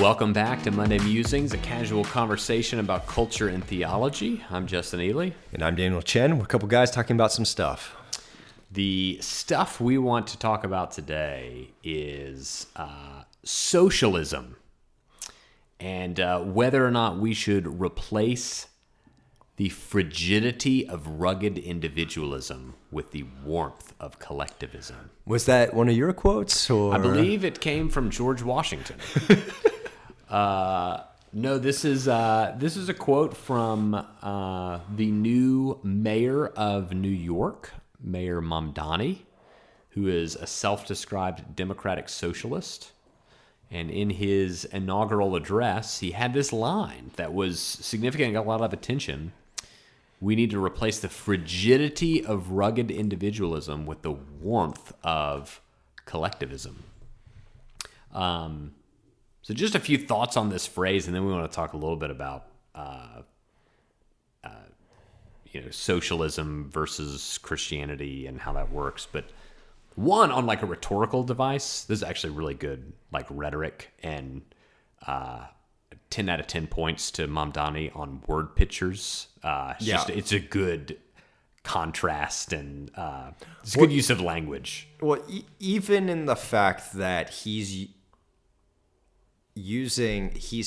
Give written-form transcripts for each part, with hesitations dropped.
Welcome back to Monday Musings, a casual conversation about culture and theology. I'm Justin Ely. And I'm Daniel Chen. We're a couple guys talking about some stuff. The stuff we want to talk about today is socialism and whether or not we should replace the frigidity of rugged individualism with the warmth of collectivism. Was that one of your quotes? Or? I believe it came from George Washington. No, this is a quote from the new mayor of New York, Mayor Mamdani, who is a self-described democratic socialist. And in his inaugural address, he had this line that was significant, got a lot of attention. We need to replace the frigidity of rugged individualism with the warmth of collectivism. So just a few thoughts on this phrase, and then we want to talk a little bit about socialism versus Christianity and how that works. But one, on like a rhetorical device, this is actually really good like rhetoric, and 10 out of 10 points to Mamdani on word pictures. It's a good contrast, and it's a good use of language. Well, even in the fact that he's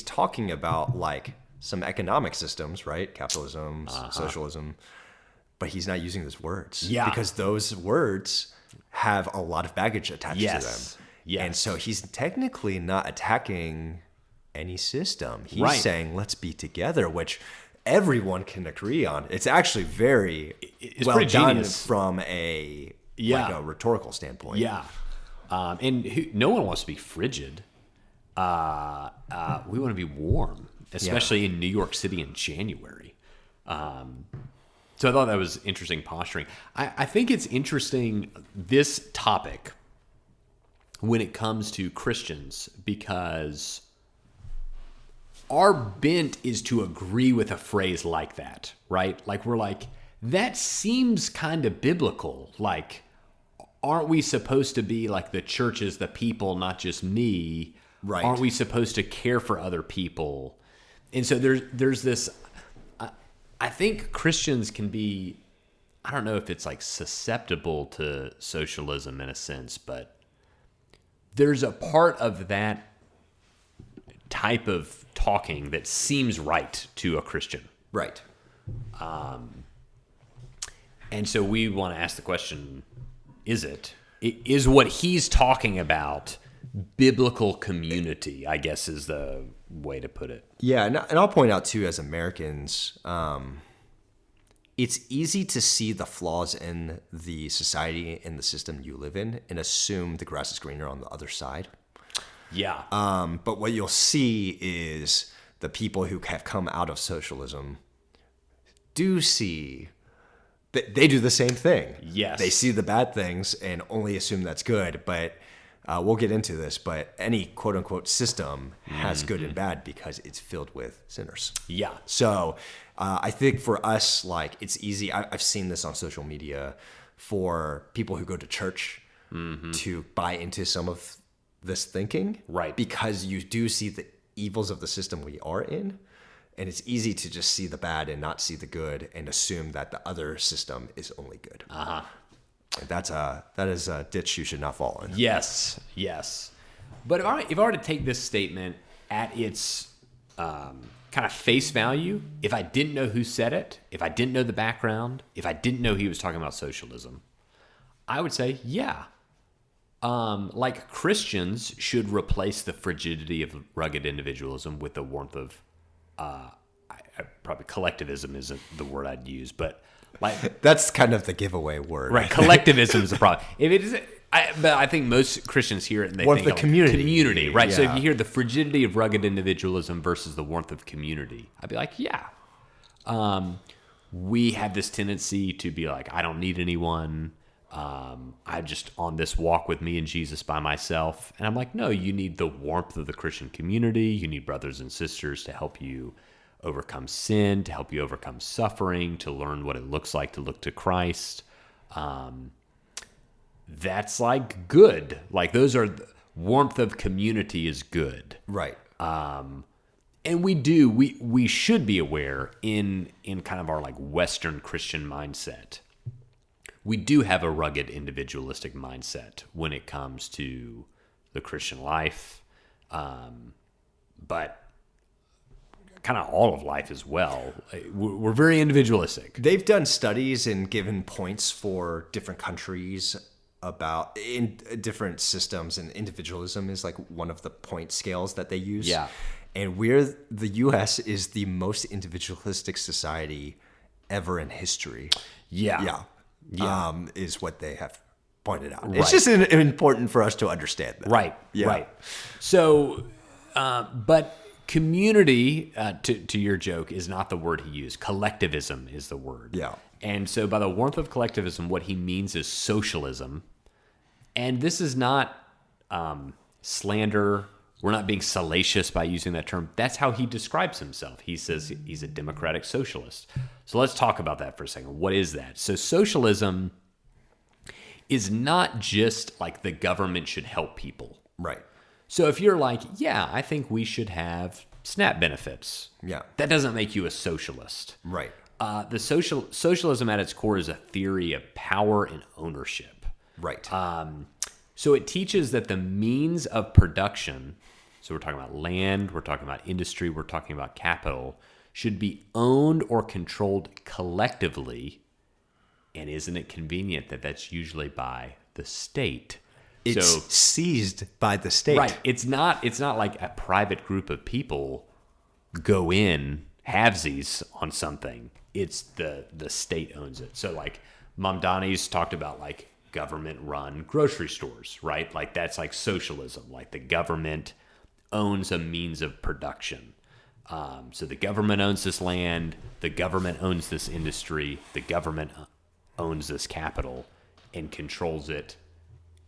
talking about like some economic systems, right? Capitalism, socialism, but he's not using those words. Yeah. Because those words have a lot of baggage attached to them. Yes. And so he's technically not attacking any system. He's right. saying, let's be together, which everyone can agree on. It's actually It's well pretty done genius. from a rhetorical standpoint. Yeah. No one wants to be frigid. We want to be warm, especially in New York City in January. So I thought that was interesting posturing. I think it's interesting, this topic, when it comes to Christians, because our bent is to agree with a phrase like that, right? Like we're like, that seems kind of biblical. Like, aren't we supposed to be like the church is the people, not just me? Right. Aren't we supposed to care for other people? And so there's this, I think Christians can be, I don't know if it's like susceptible to socialism in a sense, but there's a part of that type of talking that seems right to a Christian. Right. And so we want to ask the question, is what he's talking about biblical community, I guess is the way to put it. Yeah, and I'll point out too, as Americans, it's easy to see the flaws in the society and the system you live in and assume the grass is greener on the other side. Yeah. But what you'll see is the people who have come out of socialism do see that they do the same thing. Yes. They see the bad things and only assume that's good. But we'll get into this. But any quote unquote system has good and bad because it's filled with sinners. Yeah. So I think for us, like, it's easy. I've seen this on social media for people who go to church to buy into some of this thinking, right? Because you do see the evils of the system we are in, and it's easy to just see the bad and not see the good and assume that the other system is only good. And that is a ditch you should not fall in. Yes. But if I were to take this statement at its kind of face value, if I didn't know who said it, if I didn't know the background, if I didn't know he was talking about socialism, I would say, yeah. Like Christians should replace the frigidity of rugged individualism with the warmth of, probably collectivism isn't the word I'd use, but like that's kind of the giveaway word, right? Collectivism is the problem. If it is, but I think most Christians hear it and they warmth think of community, right? Yeah. So if you hear the frigidity of rugged individualism versus the warmth of community, I'd be like, yeah. We have this tendency to be like, I don't need anyone. I'm just on this walk with me and Jesus by myself. And I'm like, no, you need the warmth of the Christian community. You need brothers and sisters to help you overcome sin, to help you overcome suffering, to learn what it looks like to look to Christ. That's like good. Like those are warmth of community is good. Right. And we should be aware in kind of our like Western Christian mindset. We do have a rugged individualistic mindset when it comes to the Christian life, but kind of all of life as well. We're very individualistic. They've done studies and given points for different countries about in different systems, and individualism is like one of the point scales that they use. Yeah. And the U.S. is the most individualistic society ever in history. Yeah. Is what they have pointed out. Right. It's just important for us to understand that. Right. Yeah. Right. So, but community, to your joke, is not the word he used. Collectivism is the word. Yeah. And so by the warmth of collectivism, what he means is socialism. And this is not slander. We're not being salacious by using that term. That's how he describes himself. He says he's a democratic socialist. So let's talk about that for a second. What is that? So socialism is not just like the government should help people. Right. So if you're like, yeah, I think we should have SNAP benefits. Yeah. That doesn't make you a socialist. Right. The socialism at its core is a theory of power and ownership. Right. So it teaches that the means of production, so we're talking about land, we're talking about industry, we're talking about capital, should be owned or controlled collectively. And isn't it convenient that that's usually by the state? It's seized by the state. Right. It's not like a private group of people go in halvesies on something. It's the state owns it. So like Mamdani's talked about like government run grocery stores, right? Like that's like socialism. Like the government owns a means of production. So the government owns this land, the government owns this industry, the government owns this capital and controls it.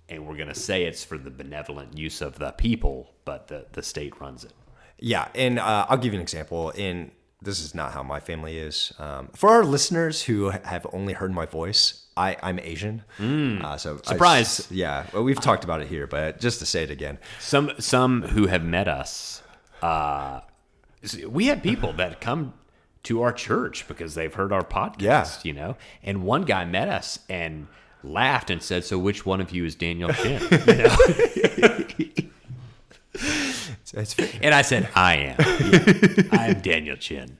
And we're going to say it's for the benevolent use of the people, but the state runs it. Yeah, and I'll give you an example. And this is not how my family is. For our listeners who have only heard my voice, I'm Asian. So surprise! Well, we've talked about it here, but just to say it again. Some who have met us, we had people that come to our church because they've heard our podcast, you know? And one guy met us and laughed and said, "So which one of you is Daniel Chin?" You know? And I said, "I am. Yeah, I am Daniel Chin."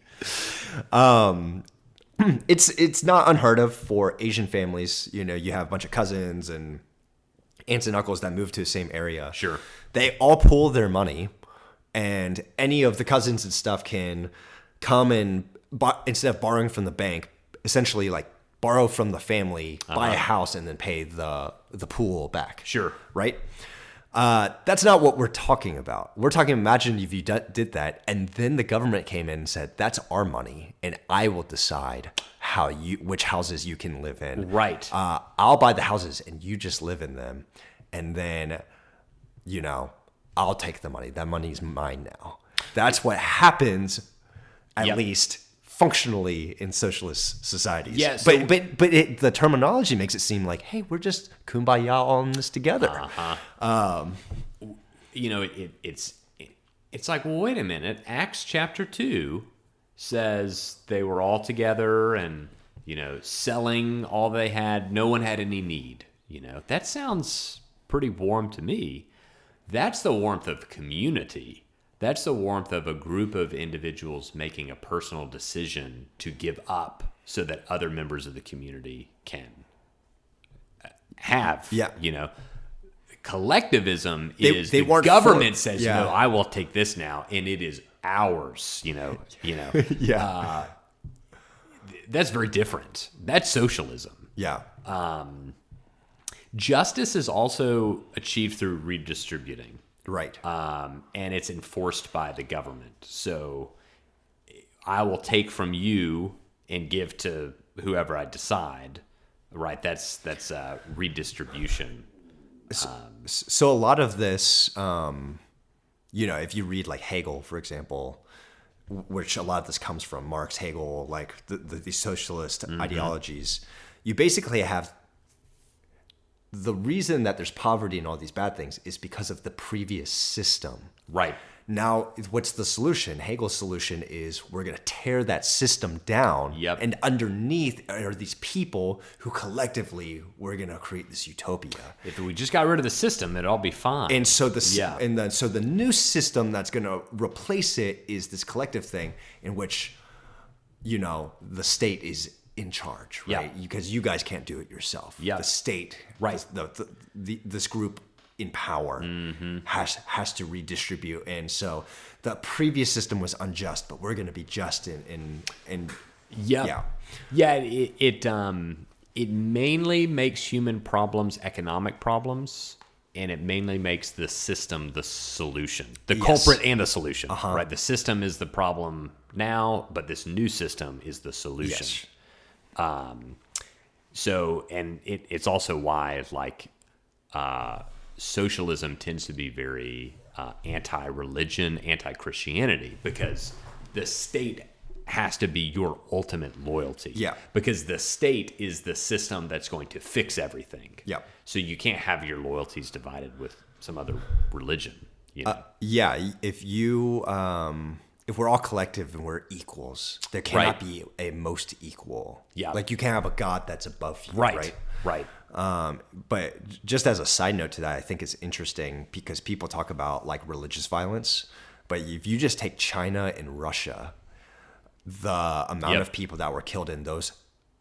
It's not unheard of for Asian families. You know, you have a bunch of cousins and aunts and uncles that move to the same area. Sure. They all pool their money, and any of the cousins and stuff can come and instead of borrowing from the bank, essentially like borrow from the family, buy a house, and then pay the pool back. Sure. Right? That's not what we're talking about. We're talking, imagine if you did that, and then the government came in and said, "That's our money, and I will decide which houses you can live in. Right. I'll buy the houses, and you just live in them, and then, you know, I'll take the money. That money's mine now." That's what happens, at least functionally, in socialist societies. Yeah, so, but the terminology makes it seem like, hey, we're just kumbaya all in this together. You know, it's like, well, wait a minute. Acts chapter 2 says they were all together and, you know, selling all they had. No one had any need. You know, that sounds pretty warm to me. That's the warmth of community. That's the warmth of a group of individuals making a personal decision to give up so that other members of the community can have. Yeah. You know, collectivism is they the government says, "No, I will take this now, and it is ours." You know. Yeah. That's very different. That's socialism. Yeah. Justice is also achieved through redistributing. Right. And it's enforced by the government. So I will take from you and give to whoever I decide. Right. That's redistribution. So a lot of this, you know, if you read like Hegel, for example, which a lot of this comes from, Marx, Hegel, like the socialist ideologies, you basically have the reason that there's poverty and all these bad things is because of the previous system. Right. Now, what's the solution? Hegel's solution is we're going to tear that system down. Yep. And underneath are these people who collectively we're going to create this utopia. If we just got rid of the system, it'd all be fine. And so the new system that's going to replace it is this collective thing in which, the state is in charge, right? Yeah. Because you guys can't do it yourself. Yeah. The state, Right. This group in power has to redistribute, and so the previous system was unjust, but we're going to be just in Yeah. It mainly makes human problems economic problems, and it mainly makes the system the solution, the culprit and the solution. Right? The system is the problem now, but this new system is the solution. Yes. It's also why socialism tends to be very anti-religion, anti-Christianity, because the state has to be your ultimate loyalty. Yeah. Because the state is the system that's going to fix everything. Yeah. So you can't have your loyalties divided with some other religion. If we're all collective and we're equals, there cannot be a most equal. Yeah. Like you can't have a God that's above you. Right. But just as a side note to that, I think it's interesting because people talk about like religious violence, but if you just take China and Russia, the amount of people that were killed in those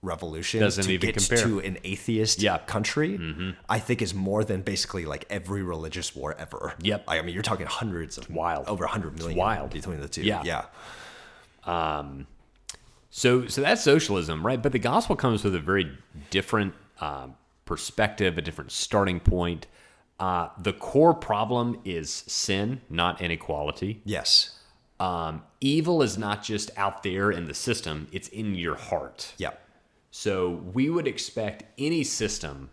revolutions doesn't to even get compare to an atheist country, I think is more than basically like every religious war ever. Yep. I mean, you're talking hundreds of over 100 million between the two. Yeah. So that's socialism, right? But the gospel comes with a very different perspective, a different starting point. The core problem is sin, not inequality. Yes. Evil is not just out there in the system, it's in your heart. Yeah. So we would expect any system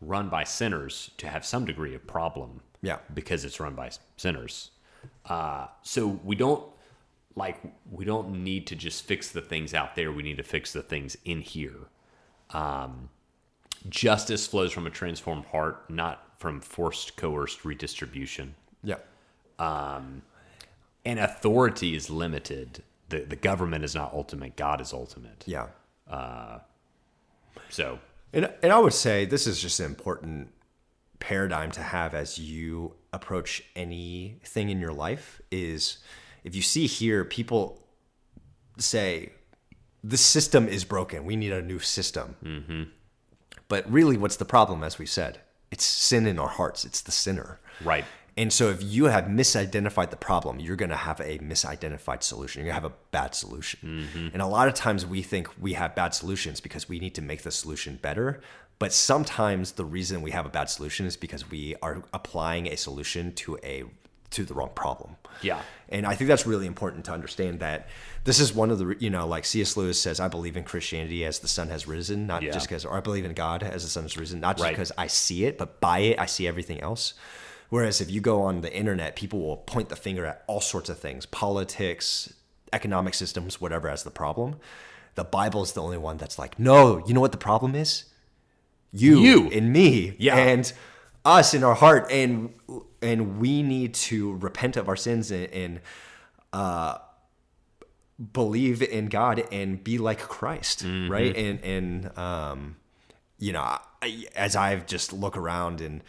run by sinners to have some degree of problem. Yeah. Because it's run by sinners. So we don't need to just fix the things out there. We need to fix the things in here. Justice flows from a transformed heart, not from forced, coerced redistribution. Yeah. And authority is limited. The government is not ultimate. God is ultimate. Yeah. And I would say this is just an important paradigm to have as you approach anything in your life is if you see here, people say, the system is broken. We need a new system. Mm-hmm. But really, what's the problem, as we said? It's sin in our hearts. It's the sinner. Right. And so if you have misidentified the problem, you're going to have a misidentified solution. You're going to have a bad solution. Mm-hmm. And a lot of times we think we have bad solutions because we need to make the solution better. But sometimes the reason we have a bad solution is because we are applying a solution to the wrong problem. Yeah. And I think that's really important to understand that this is one of the, like C.S. Lewis says, I believe in Christianity as the sun has risen, not just because, or I believe in God as the sun has risen, not just because I see it, but by it, I see everything else. Whereas if you go on the internet, people will point the finger at all sorts of things, politics, economic systems, whatever, as the problem. The Bible is the only one that's like, no, you know what the problem is? You and me and us in our heart. And we need to repent of our sins and believe in God and be like Christ, right? And as I've just look around and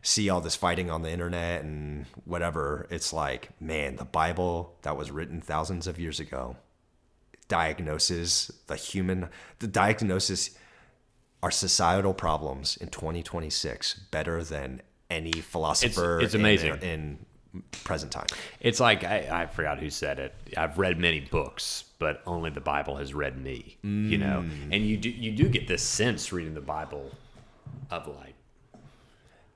see all this fighting on the internet and whatever, it's like, man, the Bible that was written thousands of years ago diagnoses our societal problems in 2026 better than any philosopher it's amazing. In present time. It's like, I forgot who said it. I've read many books, but only the Bible has read me, And you do get this sense reading the Bible of like,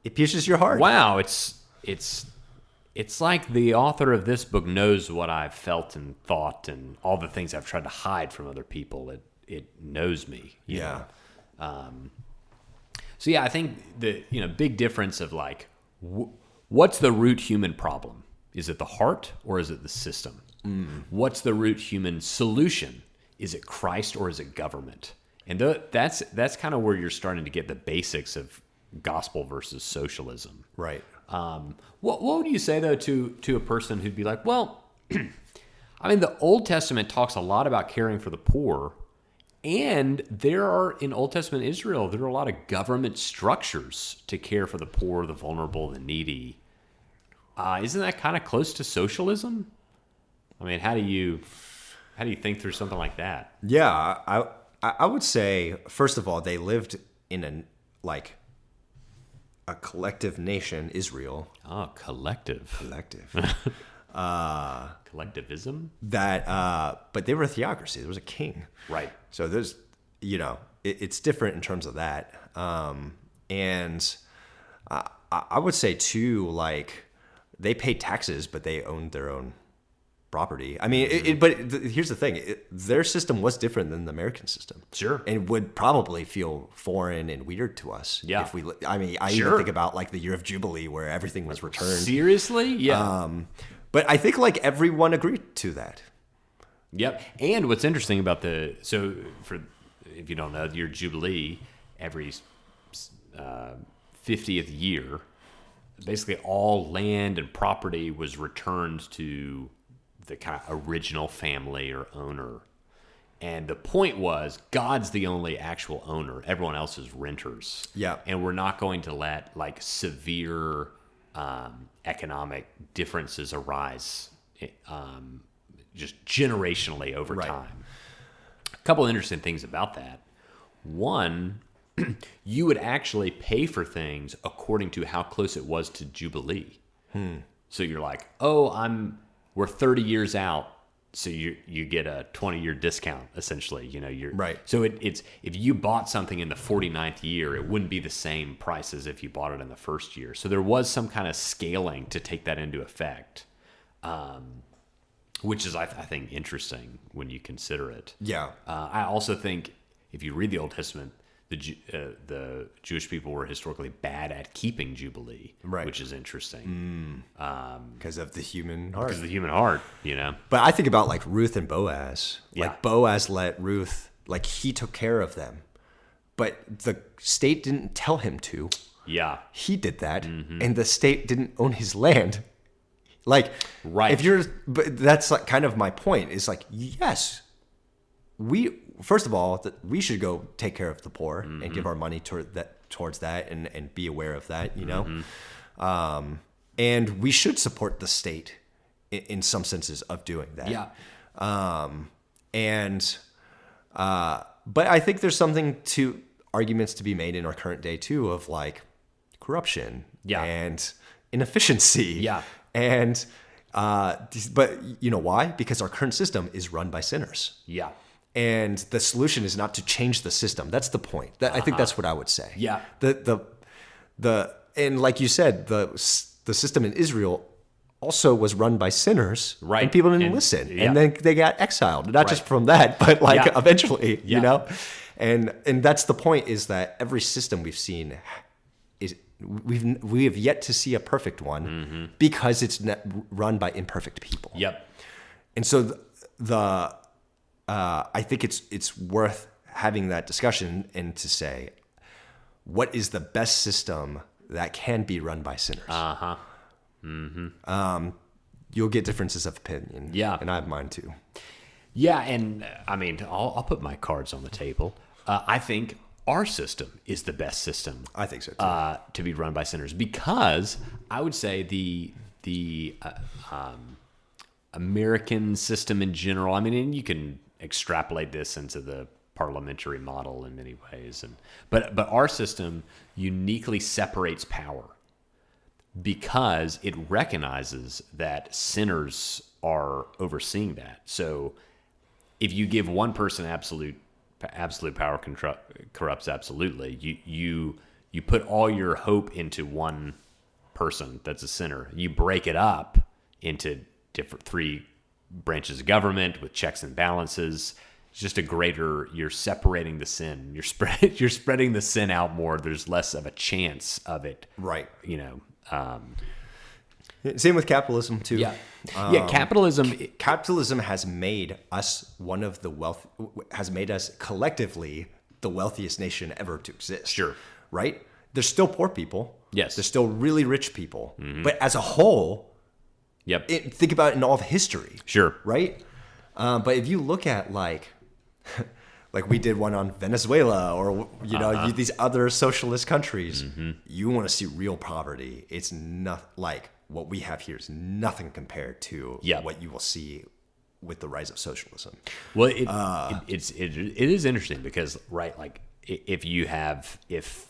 it pierces your heart. Wow, it's like the author of this book knows what I've felt and thought and all the things I've tried to hide from other people. It knows me. You know? So I think the big difference of like what's the root human problem? Is it the heart or is it the system? What's the root human solution? Is it Christ or is it government? And that's kind of where you're starting to get the basics of gospel versus socialism. Right. What would you say though to a person who'd be like, well, I mean, the Old Testament talks a lot about caring for the poor, and there are in Old Testament Israel there are a lot of government structures to care for the poor, the vulnerable, the needy. Isn't that kind of close to socialism? I mean, how do you think through something like that? Yeah, I would say, first of all, they lived in a collective nation, Israel. Oh, collective. Collectivism? But they were a theocracy. There was a king. Right. So there's, it's different in terms of that. And I would say too, like, they paid taxes, but they owned their own property. I mean, here's the thing: their system was different than the American system. Sure, and would probably feel foreign and weird to us. Yeah, if we. I mean, I even think about like the year of Jubilee, where everything was returned. Seriously, yeah. But I think like everyone agreed to that. Yep. And what's interesting about if you don't know, your Jubilee every 50th year, basically all land and property was returned to the kind of original family or owner. And the point was, God's the only actual owner. Everyone else is renters. Yeah. And we're not going to let like severe economic differences arise just generationally over time. A couple of interesting things about that. One, you would actually pay for things according to how close it was to Jubilee. So you're like, we're 30 years out, so you get a 20-year discount, essentially. You're right. So it's if you bought something in the 49th year, it wouldn't be the same price as if you bought it in the first year. So there was some kind of scaling to take that into effect, which is, I think, interesting when you consider it. Yeah. I also think if you read the Old Testament, the Jewish people were historically bad at keeping Jubilee, right, which is interesting. Because of the human heart. Because of the human heart, But I think about like Ruth and Boaz. Yeah. Like Boaz let Ruth, like he took care of them. But the state didn't tell him to. Yeah. He did that. And the state didn't own his land. Like, right. But that's like kind of my point. Is like, yes, first of all, we should go take care of the poor and give our money towards that and be aware of that, and we should support the state in some senses of doing that. Yeah. But I think there's arguments to be made in our current day too of like corruption and inefficiency. Yeah. And but you know why? Because our current system is run by sinners. Yeah. And the solution is not to change the system. That's the point. I think that's what I would say. Yeah. And like you said, the system in Israel also was run by sinners, right? And people didn't listen, and then they got exiled. Not just from that, but like eventually, And that's the point: is that every system we've seen we have yet to see a perfect one because it's run by imperfect people. Yep. And so I think it's worth having that discussion and to say, what is the best system that can be run by sinners? You'll get differences of opinion. Yeah. And I have mine too. Yeah. And I mean, I'll put my cards on the table. I think our system is the best system. I think so too. To be run by sinners, because I would say the American system in general, I mean, and you can extrapolate this into the parliamentary model in many ways, but our system uniquely separates power because it recognizes that sinners are overseeing that. So if you give one person absolute power corrupts absolutely. You put all your hope into one person that's a sinner. You break it up into different three branches of government with checks and balances. It's just you're separating the sin. You're spreading the sin out more. There's less of a chance of it. Right. Same with capitalism too. Yeah. Capitalism has made us has made us collectively the wealthiest nation ever to exist. Sure. Right? There's still poor people. Yes. There's still really rich people. But as a whole, Yep. think about it in all of history. Sure. Right? But if you look at like we did one on Venezuela or, these other socialist countries, you want to see real poverty. It's not like what we have here is nothing compared to what you will see with the rise of socialism. Well, it is interesting because, right, like if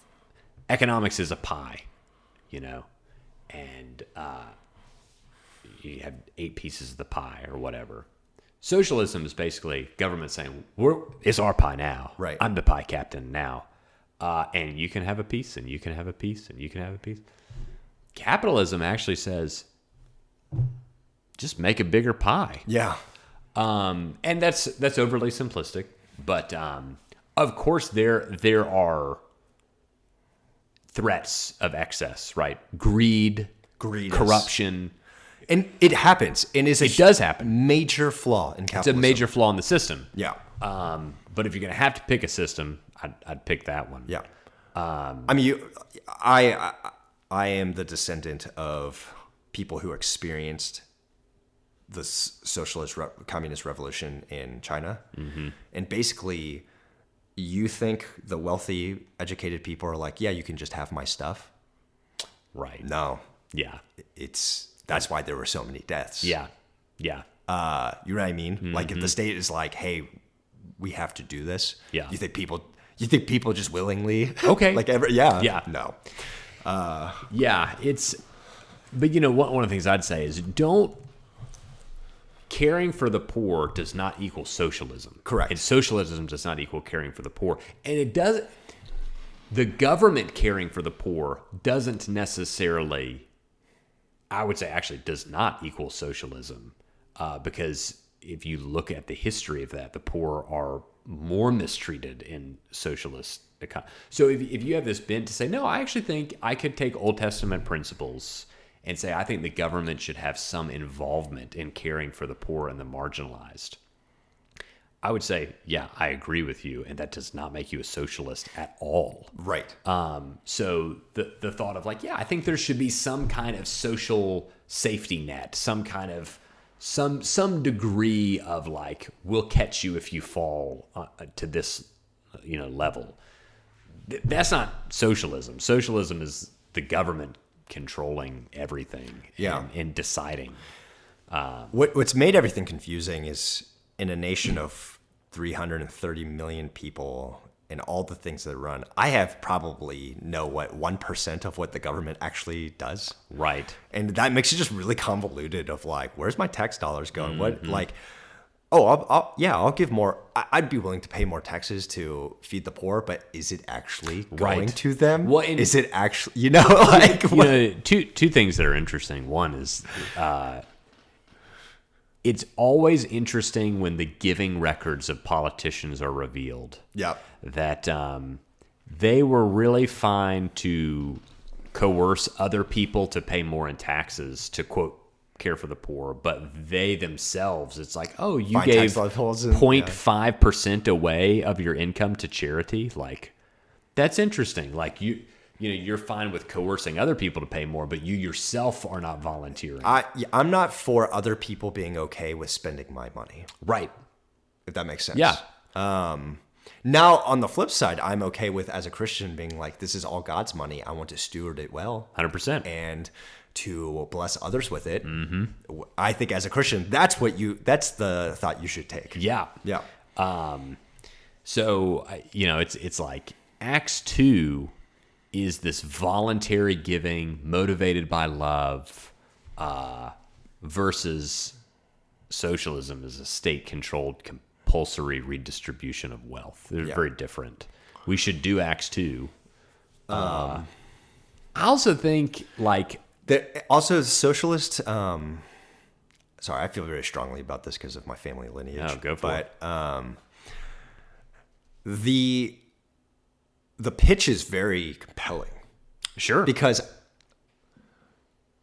economics is a pie, and you have 8 pieces of the pie or whatever. Socialism is basically government saying, it's our pie now. Right. I'm the pie captain now. And you can have a piece, and you can have a piece, and you can have a piece. Capitalism actually says, just make a bigger pie. Yeah. And that's overly simplistic. But, of course, there are threats of excess, right? Greed, corruption. And it happens. And it does happen. Major flaw in capitalism. It's a major flaw in the system. Yeah. But if you're going to have to pick a system, I'd pick that one. Yeah. I am the descendant of people who experienced the socialist communist revolution in China. And basically, you think the wealthy, educated people are like, yeah, you can just have my stuff. Right. No. Yeah. That's why there were so many deaths. Yeah. Yeah. You know what I mean? Like if the state is like, hey, we have to do this. Yeah. You think people just willingly? Okay. Yeah. No. Yeah. But one of the things I'd say is caring for the poor does not equal socialism. Correct. And socialism does not equal caring for the poor. And the government caring for the poor doesn't necessarily, I would say actually does not equal socialism. Because if you look at the history of that, the poor are more mistreated in socialist economy. So if you have this bent to say, no, I actually think I could take Old Testament principles and say, I think the government should have some involvement in caring for the poor and the marginalized. I would say, yeah, I agree with you, and that does not make you a socialist at all. Right. So the thought of like, yeah, I think there should be some kind of social safety net, some kind of some degree of like, we'll catch you if you fall to this level. That's not socialism. Socialism is the government controlling everything and deciding. What's made everything confusing is in a nation of 330 million people and all the things that run, I have probably 1% of what the government actually does. Right. And that makes it just really convoluted of like, where's my tax dollars going? What, like, I'll give more. I'd be willing to pay more taxes to feed the poor, but is it actually going to them? Well, is it actually, two things that are interesting. One is, it's always interesting when the giving records of politicians are revealed. Yep. That they were really fine to coerce other people to pay more in taxes to, quote, care for the poor, but they themselves, it's like, oh, you Fine gave tax levels 0.5% away of your income to charity. Like, that's interesting. Like you're fine with coercing other people to pay more, but you yourself are not volunteering. I'm not for other people being okay with spending my money. Right. If that makes sense. Yeah. Now, on the flip side, I'm okay with, as a Christian, being like, this is all God's money. I want to steward it well. 100%. And to bless others with it. Mm-hmm. I think as a Christian, that's the thought you should take. Yeah. Yeah. So, it's like Acts 2 is this voluntary giving motivated by love versus socialism is a state-controlled compulsory redistribution of wealth. They're very different. We should do Acts 2. I also think, like... Also, socialist... sorry, I feel very strongly about this because of my family lineage. Oh, go for it. The pitch is very compelling. Sure. Because,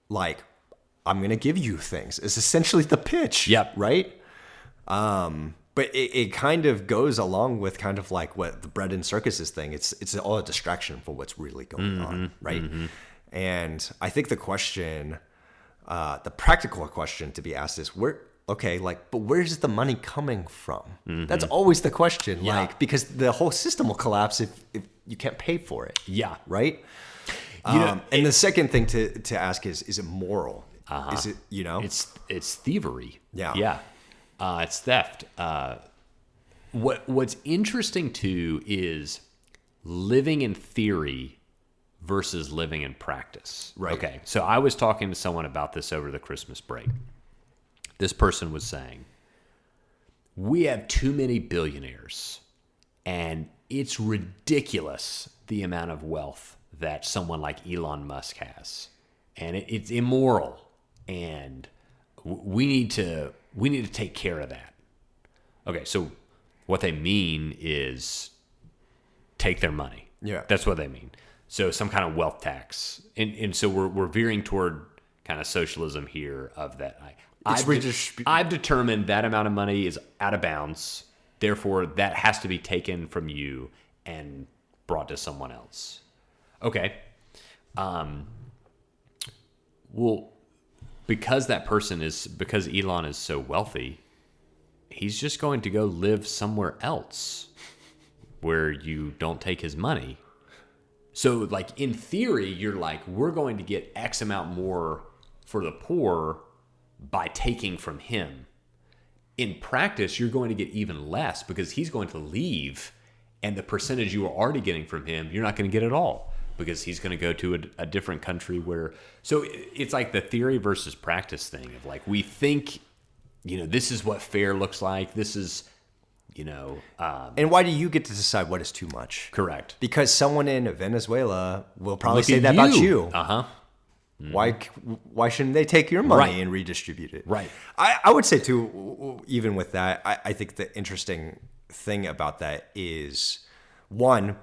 like, I'm going to give you things. It's essentially the pitch. Yep. Right? But it kind of goes along with kind of like what the bread and circuses thing. It's all a distraction for what's really going on, right? And I think the question, the practical question to be asked is but where's the money coming from? That's always the question, because the whole system will collapse if you can't pay for it. Yeah. Right? And the second thing to ask is it moral? Is it, It's thievery. Yeah. Yeah. It's theft. What's interesting too is living in theory versus living in practice. Right. Okay. So I was talking to someone about this over the Christmas break. This person was saying, we have too many billionaires, and it's ridiculous the amount of wealth that someone like Elon Musk has. And it's immoral. And we need to take care of that. Okay, so what they mean is take their money. Yeah. That's what they mean. So some kind of wealth tax. And so we're veering toward kind of socialism here of that. I've determined that amount of money is out of bounds. Therefore, that has to be taken from you and brought to someone else. Okay. Well, because Elon is so wealthy, he's just going to go live somewhere else where you don't take his money. So, like, in theory, you're like, we're going to get X amount more for the poor by taking from him. In practice, you're going to get even less because he's going to leave, and the percentage you were already getting from him, you're not going to get at all because he's going to go to a different country where... So it's like the theory versus practice thing of like, we think, this is what fair looks like. This is, and why do you get to decide what is too much? Correct. Because someone in Venezuela will probably say that about you. Uh-huh. Why shouldn't they take your money Right. and redistribute it? Right. I would say too, even with that, I think the interesting thing about that is, one,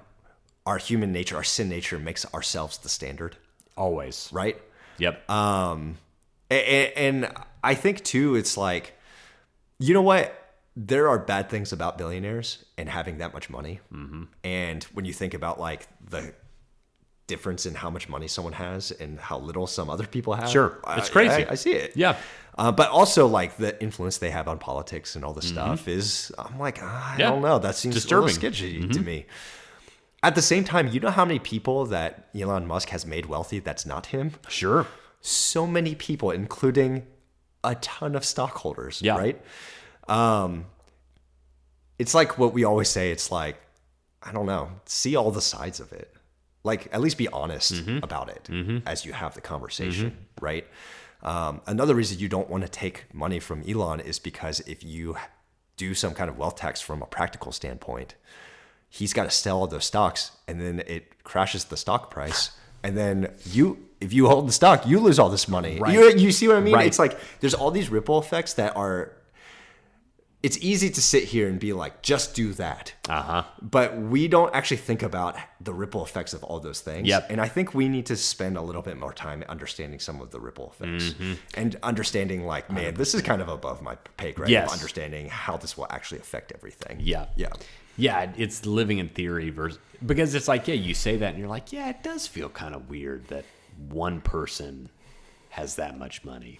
our human nature, our sin nature makes ourselves the standard. Always. Right? Yep. And I think too, it's like, you know what? There are bad things about billionaires and having that much money. Mm-hmm. And when you think about like the difference in how much money someone has and how little some other people have. Sure. It's crazy. I see it. Yeah. But also like the influence they have on politics and all this stuff is, I'm like, I don't know. That seems disturbing. a little sketchy to me. At the same time, you know how many people that Elon Musk has made wealthy that's not him? Sure. So many people, including a ton of stockholders, Yeah. right? It's like what we always say. It's like, I don't know, see all the sides of it. Like, at least be honest about it as you have the conversation, right? Another reason you don't want to take money from Elon is because if you do some kind of wealth tax from a practical standpoint, he's got to sell all those stocks, and then it crashes the stock price. And then if you hold the stock, you lose all this money. Right. You see what I mean? Right. It's like there's all these ripple effects that are... It's easy to sit here and be like, just do that. Uh-huh. But we don't actually think about the ripple effects of all those things. Yep. And I think we need to spend a little bit more time understanding some of the ripple effects. And understanding like, man, this is kind of above my pay grade Yes. of understanding how this will actually affect everything. Yeah. Yeah. Yeah, it's living in theory versus... Because it's like, yeah, you say that and you're like, yeah, it does feel kind of weird that one person has that much money.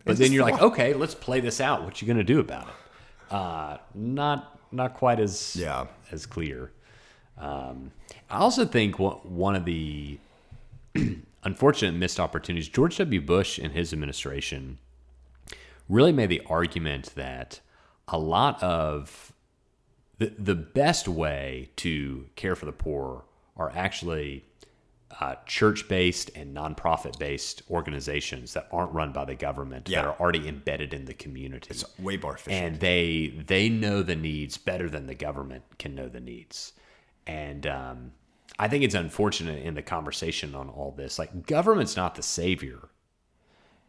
But then you're like, okay, let's play this out. What you going to do about it? Not quite as clear. I also think one of the unfortunate missed opportunities, George W. Bush and his administration really made the argument that a lot of the best way to care for the poor are actually church-based and nonprofit-based organizations that aren't run by the government, that are already embedded in the community. It's way more efficient. And they know the needs better than the government can know the needs. And I think it's unfortunate in the conversation on all this. Like, government's not the savior.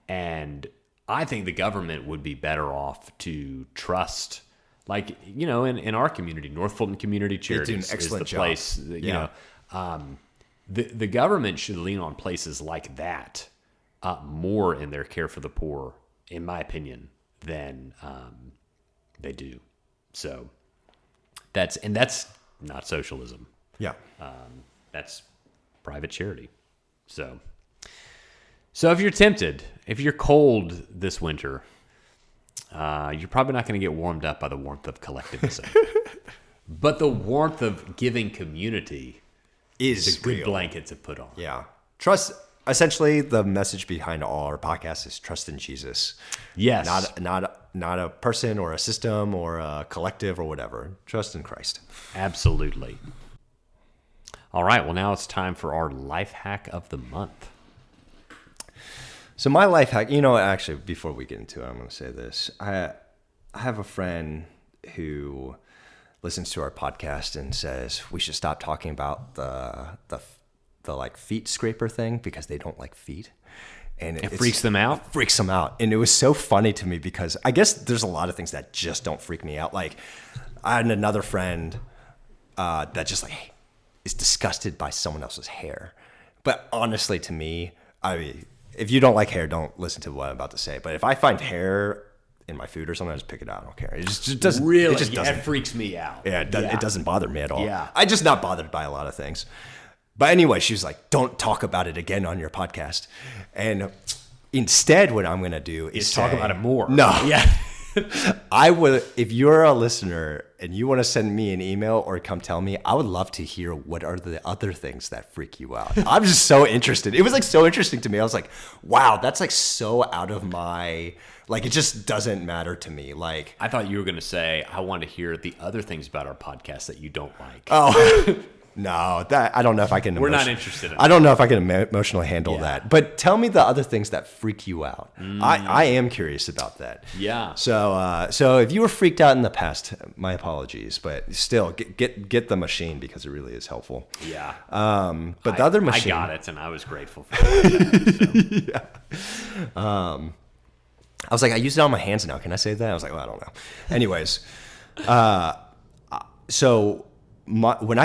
And I think the government would be better off to trust, like, in our community, North Fulton Community Charities is the place, The government should lean on places like that more in their care for the poor, in my opinion, than they do. So that's not socialism. Yeah. That's private charity. So So if you're tempted, if you're cold this winter, you're probably not going to get warmed up by the warmth of collectivism. But the warmth of giving community is a good real. blanket to put on. Yeah. Trust. Essentially, the message behind all our podcasts is trust in Jesus. Yes. Not a person or a system or a collective or whatever. Trust in Christ. Absolutely. All right. Well, now it's time for our life hack of the month. So my life hack, actually, before we get into it, I'm going to say this. I have a friend who listens to our podcast and says we should stop talking about the like feet scraper thing because they don't like feet. And it freaks them out? Freaks them out. And it was so funny to me because I guess there's a lot of things that just don't freak me out. Like I had another friend that just like is disgusted by someone else's hair. But honestly, to me, if you don't like hair, don't listen to what I'm about to say. But if I find hair in my food or something, I just pick it out. I don't care. It just doesn't. Really? It just doesn't. It freaks me out. Yeah, it doesn't bother me at all. Yeah. I'm just not bothered by a lot of things. But anyway, she was like, don't talk about it again on your podcast. And instead, what I'm going to do is talk about it more. No. Yeah. I would, if you're a listener and you want to send me an email or come tell me, I would love to hear what are the other things that freak you out. I'm just so interested. It was like so interesting to me. I was like, wow, that's like so out of my, like, it just doesn't matter to me. Like, I thought you were going to say, I want to hear the other things about our podcast that you don't like. oh, no, that I don't know if I can. We're not interested in I don't know if I can emotionally handle Yeah. that. But tell me the other things that freak you out. I am curious about that. Yeah. So if you were freaked out in the past, my apologies, but still get the machine because it really is helpful. Yeah. But the other machine, I got it, and I was grateful for that. So. I was like, I use it on my hands now. Can I say that? I was like, well, I don't know. Anyways, so when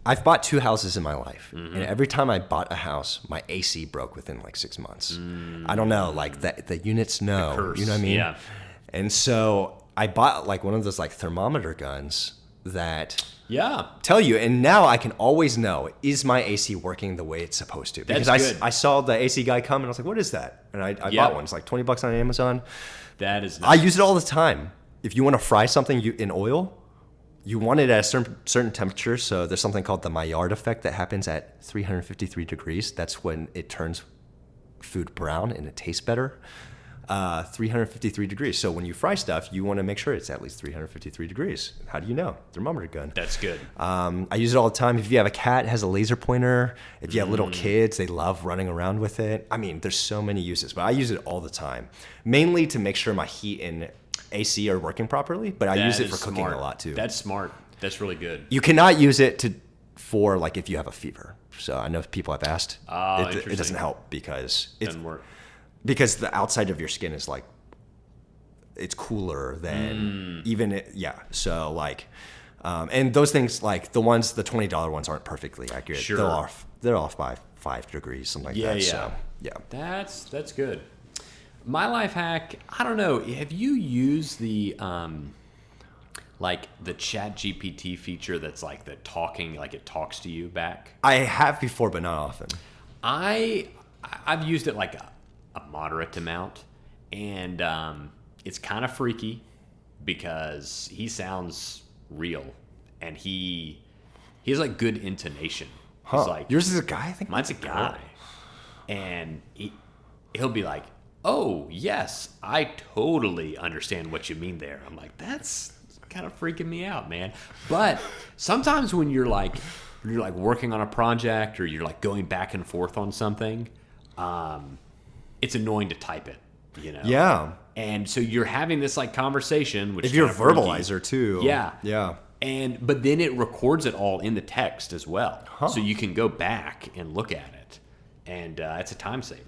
I've bought 2 houses in my life, and every time I bought a house, my AC broke within like 6 months. I don't know, like the units know, curse, you know what I mean? yeah. And so I bought like one of those like thermometer guns that tell you, and now I can always know, is my AC working the way it's supposed to? Because That's good. I saw the AC guy come and I was like, what is that? And I bought one. It's like $20 on Amazon. That is I nice. use it all the time. If you want to fry something in oil, you want it at a certain temperature. So there's something called the Maillard effect that happens at 353 degrees. That's when it turns food brown and it tastes better. 353 degrees. So when you fry stuff, you want to make sure it's at least 353 degrees. How do you know? Thermometer gun. That's good. I use it all the time. If you have a cat, it has a laser pointer. If you have little kids, they love running around with it. I mean, there's so many uses, but I use it all the time, mainly to make sure my heat and AC are working properly, but I use it for cooking a lot too. That's smart. That's really good. You cannot use it for like if you have a fever. So I know people have asked. Oh, it doesn't help because it Doesn't work. because the outside of your skin is like it's cooler than So like, and those things like the $20 ones aren't perfectly accurate. Sure. They're off by 5 degrees, something like that. Yeah. So yeah. That's good. My life hack, I don't know. Have you used the like the Chat GPT feature that's like the talking, like it talks to you back? I have before, but not often. I've used it like a moderate amount, and it's kind of freaky because he sounds real, and he has like good intonation. He's like, yours is a guy, I think. mine's a guy, and he'll be like, "Oh yes, I totally understand what you mean there." I'm like, that's kind of freaking me out, man. But sometimes when you're like working on a project or you're like going back and forth on something, it's annoying to type it, you know? Yeah. And so you're having this like conversation, which If is you're a kind of freaky. verbalizer too. Yeah. Yeah. But then it records it all in the text as well, so you can go back and look at it, and it's a time saver.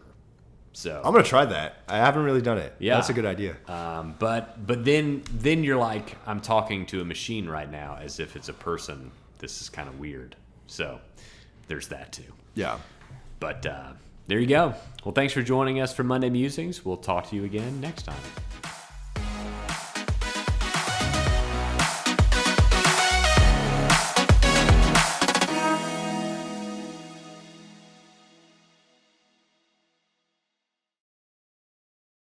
So I'm gonna try that. I haven't really done it. Yeah. That's a good idea. but then you're like, I'm talking to a machine right now as if it's a person. This is kind of weird. So there's that too. Yeah. But there you go. Well, thanks for joining us for Monday Musings. We'll talk to you again next time.